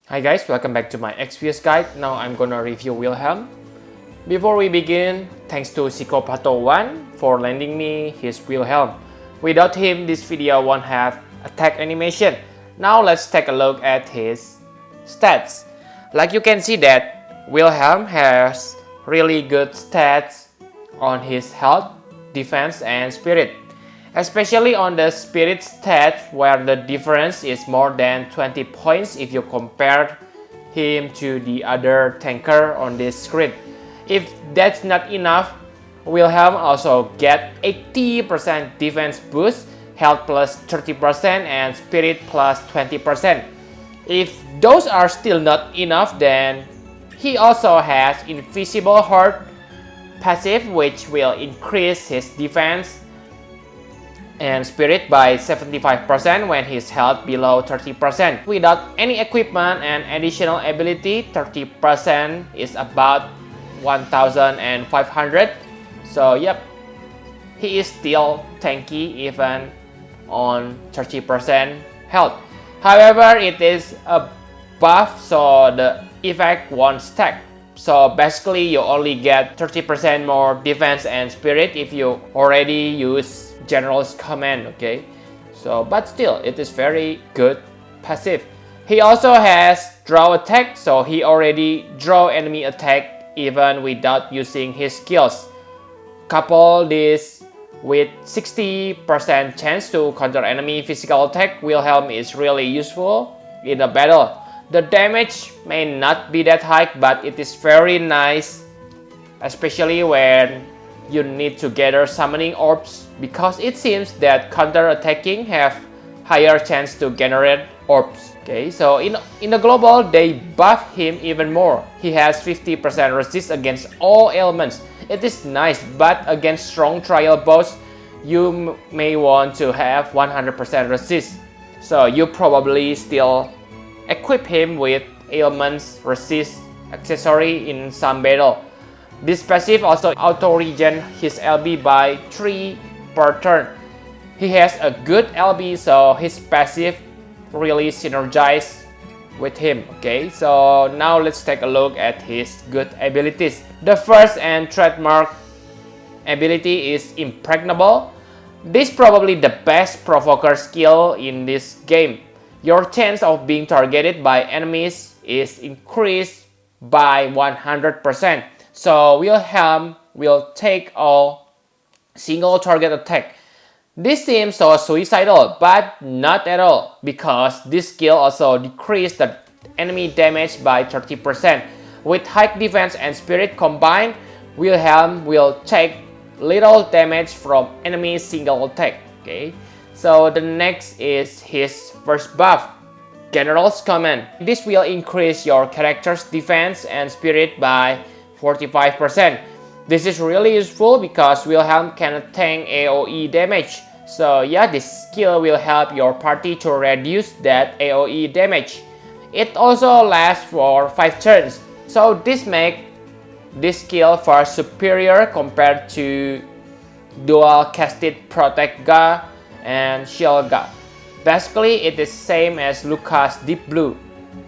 Hi guys, welcome back to my Exvius guide. Now I'm gonna review Wilhelm. Before we begin, thanks to Psychopato1 for lending me his Wilhelm. Without him, this video won't have attack animation. Now let's take a look at his stats. Like you can see that Wilhelm has really good stats on his health, defense and spirit. Especially on the spirit stat where the difference is more than 20 points if you compare him to the other tanker on this screen. If that's not enough, Wilhelm also get 80% defense boost, health plus 30% and spirit plus 20%. If those are still not enough, then he also has Invisible Heart passive, which will increase his defense and spirit by 75% when his health below 30%. Without any equipment and additional ability, 30% is about 1500. So yep, he is still tanky even on 30% health. However, it is a buff, so the effect won't stack. So basically you only get 30% more defense and spirit if you already use General's command, okay? So but still it is very good passive. He also has draw attack, so he already draw enemy attack even without using his skills. Couple this with 60% chance to counter enemy physical attack, Wilhelm is really useful in a battle. The damage may not be that high, but it is very nice, especially when you need to gather summoning orbs, because it seems that counter-attacking have higher chance to generate orbs. Okay, so in the global, they buff him even more. He has 50% resist against all elements. It is nice, but against strong trial boss, you may want to have 100% resist. So you probably still equip him with elements resist accessory in some battle. This passive also auto-regen his LB by 3 per turn. He has a good LB, so his passive really synergizes with him. Okay, so now let's take a look at his good abilities. The first and trademark ability is Impregnable. This is probably the best provoker skill in this game. Your chance of being targeted by enemies is increased by 100%. So Wilhelm will take all single target attack. This seems so suicidal, but not at all, because this skill also decreases the enemy damage by 30%. With high defense and spirit combined, Wilhelm will take little damage from enemy single attack. Okay, so the next is his first buff, General's Command. This will increase your character's defense and spirit by 45%. This is really useful because Wilhelm can tank AoE damage. So yeah, this skill will help your party to reduce that AoE damage. It also lasts for 5 turns. So this makes this skill far superior compared to dual casted Protect Ga and Shield Ga. Basically, it is same as Lucas Deep Blue.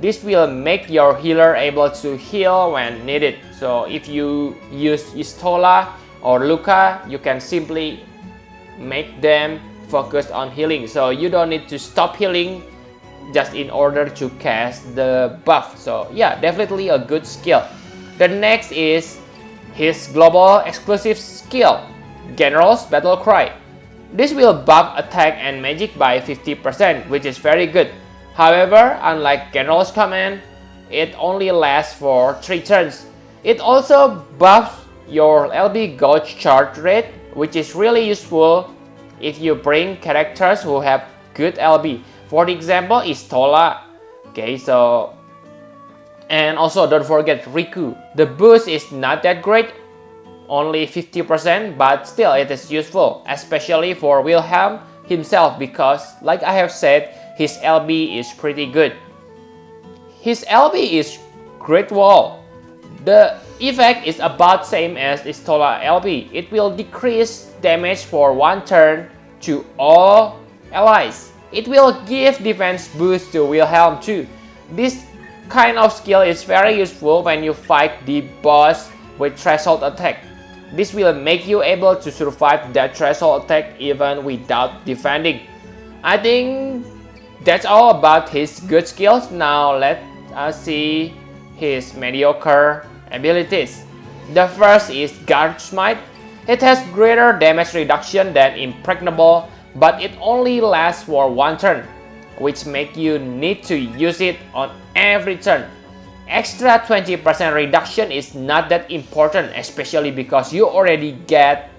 This will make your healer able to heal when needed. So if you use Istola or Luca, you can simply make them focus on healing. So you don't need to stop healing just in order to cast the buff. So yeah, definitely a good skill. The next is his global exclusive skill, General's Battle Cry. This will buff attack and magic by 50%, which is very good. However, unlike General's Command, it only lasts for 3 turns. It also buffs your LB gauge charge rate, which is really useful if you bring characters who have good LB. For example, Istola. Okay, so and also don't forget Riku. The boost is not that great, only 50%, but still it is useful, especially for Wilhelm himself, because like I have said, his LB is pretty good. His LB is Great Wall. The effect is about same as Istola LB. It will decrease damage for 1 turn to all allies. It will give defense boost to Wilhelm too. This kind of skill is very useful when you fight the boss with threshold attack. This will make you able to survive that threshold attack even without defending. I think that's all about his good skills. Now let us see his mediocre abilities. The first is Guard Smite. It has greater damage reduction than Impregnable, but it only lasts for one turn, which makes you need to use it on every turn. Extra 20% reduction is not that important, especially because you already get,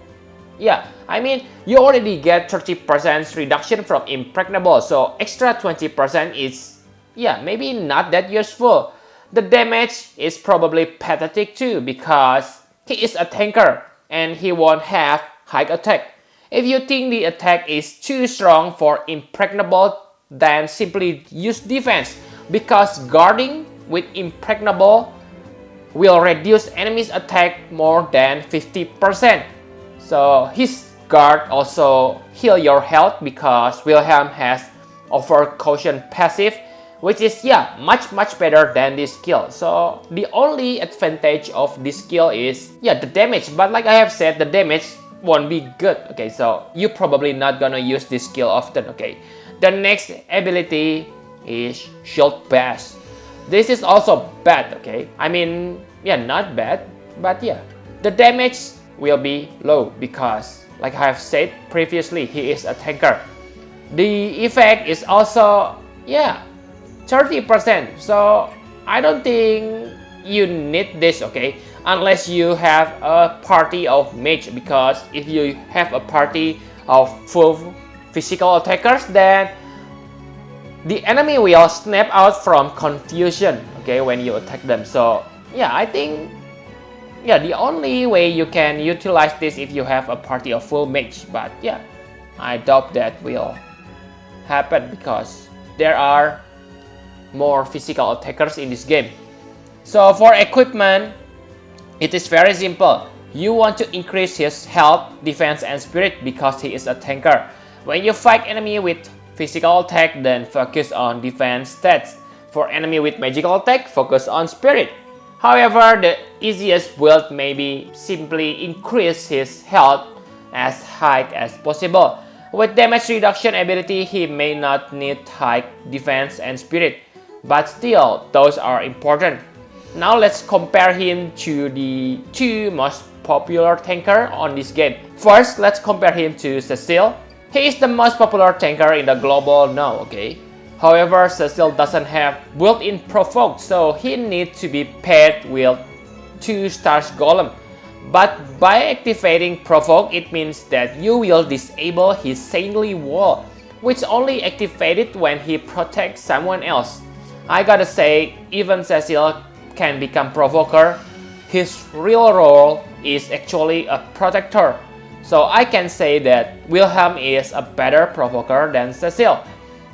you already get 30% reduction from Impregnable, so extra 20% is, maybe not that useful. The damage is probably pathetic too, because he is a tanker and he won't have high attack. If you think the attack is too strong for Impregnable, then simply use defense, because guarding with Impregnable will reduce enemies' attack more than 50%. So his guard also heal your health because Wilhelm has Overcaution passive, which is much better than this skill. So the only advantage of this skill is the damage, but like I have said, the damage won't be good. Okay, so you're probably not gonna use this skill often. Okay, the next ability is Shield Bash. This is also bad. Okay, I mean, not bad, but the damage will be low because like I have said previously, he is a tanker. The effect is also 30%, so I don't think you need this, okay, unless you have a party of mage, because if you have a party of full physical attackers, then the enemy will snap out from confusion, okay, when you attack them. So I think the only way you can utilize this if you have a party of full mage, but I doubt that will happen because there are more physical attackers in this game. So for equipment, it is very simple. You want to increase his health, defense, and spirit because he is a tanker. When you fight enemy with physical attack, then focus on defense stats. For enemy with magical attack, focus on spirit. However, the easiest build may be simply increase his health as high as possible. With damage reduction ability, he may not need high defense and spirit, but still, those are important. Now let's compare him to the two most popular tanker on this game. First, let's compare him to Cecil. He is the most popular tanker in the global now, okay? However, Cecil doesn't have built-in provoke, so he needs to be paired with 2 stars golem. But by activating provoke, it means that you will disable his saintly wall, which only activated when he protects someone else. I gotta say, even Cecil can become provoker. His real role is actually a protector. So I can say that Wilhelm is a better provoker than Cecil.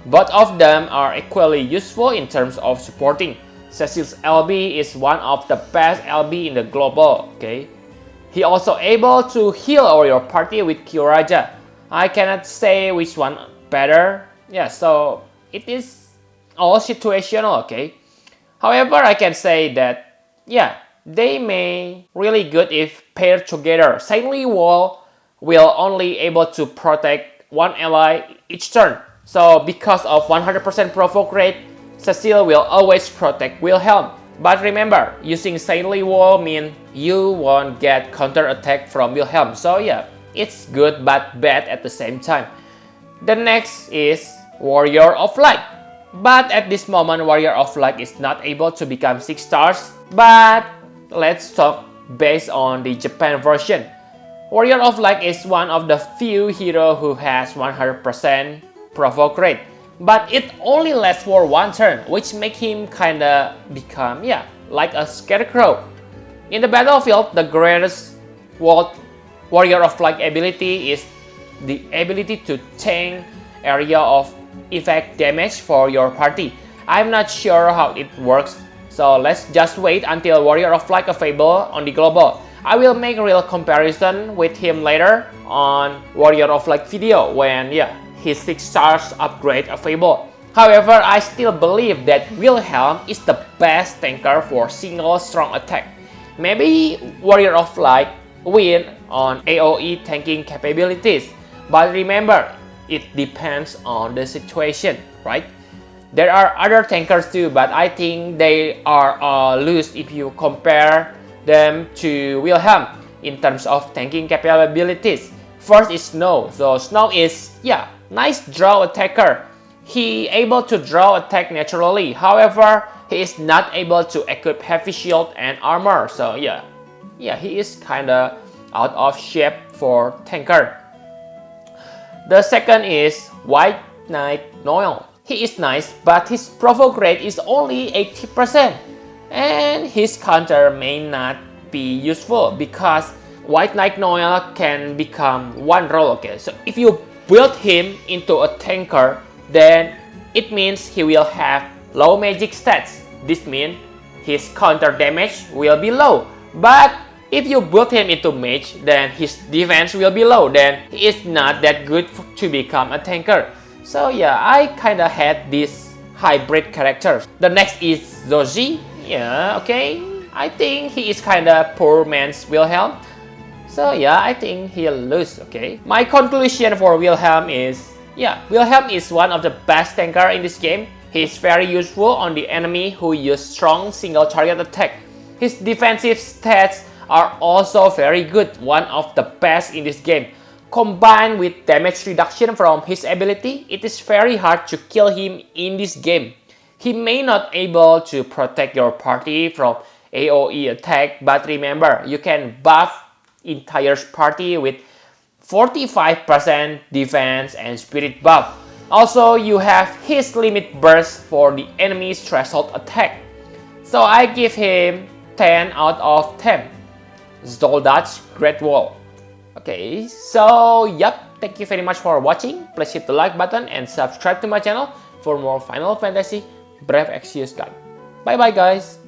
Both of them are equally useful in terms of supporting. Cecil's LB is one of the best LB in the global, okay? He also able to heal all your party with Kyuraja. I cannot say which one better. So it is all situational, okay? However, I can say that, they may really good if paired together. Saintly Wall will only able to protect one ally each turn. So because of 100% provoke rate, Cecil will always protect Wilhelm. But remember, using Saintly Wall means you won't get counter attack from Wilhelm. So it's good but bad at the same time. The next is Warrior of Light. But at this moment, Warrior of Light is not able to become 6 stars. But let's talk based on the Japan version. Warrior of Light is one of the few heroes who has 100% provoke rate. But it only lasts for one turn, which makes him kinda become, like a scarecrow. In the battlefield, the greatest Warrior of Light ability is the ability to tank area of effect damage for your party. I'm not sure how it works, so let's just wait until Warrior of Light available on the global. I will make a real comparison with him later on Warrior of Light video when his 6 stars upgrade available. However, I still believe that Wilhelm is the best tanker for single strong attack. Maybe Warrior of Light win on AoE tanking capabilities, but remember, it depends on the situation, right? There are other tankers too, but I think they are loose if you compare them to Wilhelm in terms of tanking capabilities. First is Snow. So Snow is, yeah, nice draw attacker. He able to draw attack naturally. However, he is not able to equip heavy shield and armor. So yeah, he is kinda out of shape for tanker. The second is White Knight Noel. He is nice, but his provoke rate is only 80%. And his counter may not be useful because White Knight Noel can become one role, okay? So if you build him into a tanker, then it means he will have low magic stats. This means his counter damage will be low. But if you build him into mage, then his defense will be low. Then he is not that good to become a tanker. So yeah, I kinda hate this hybrid character. The next is Zoji. Yeah, okay. I think he is kinda poor man's Wilhelm. So yeah, I think he'll lose, okay? My conclusion for Wilhelm is, yeah, Wilhelm is one of the best tanker in this game. He is very useful on the enemy who use strong single target attack. His defensive stats are also very good, one of the best in this game. Combined with damage reduction from his ability, it is very hard to kill him in this game. He may not able to protect your party from AoE attack, but remember, you can buff entire party with 45% defense and spirit buff. Also, you have his limit burst for the enemy's threshold attack. So I give him 10 out of 10. Zoldaad's Great Wall. Okay, so yep, thank you very much for watching. Please hit the like button and subscribe to my channel for more Final Fantasy Brave Exvius guide. Bye bye guys.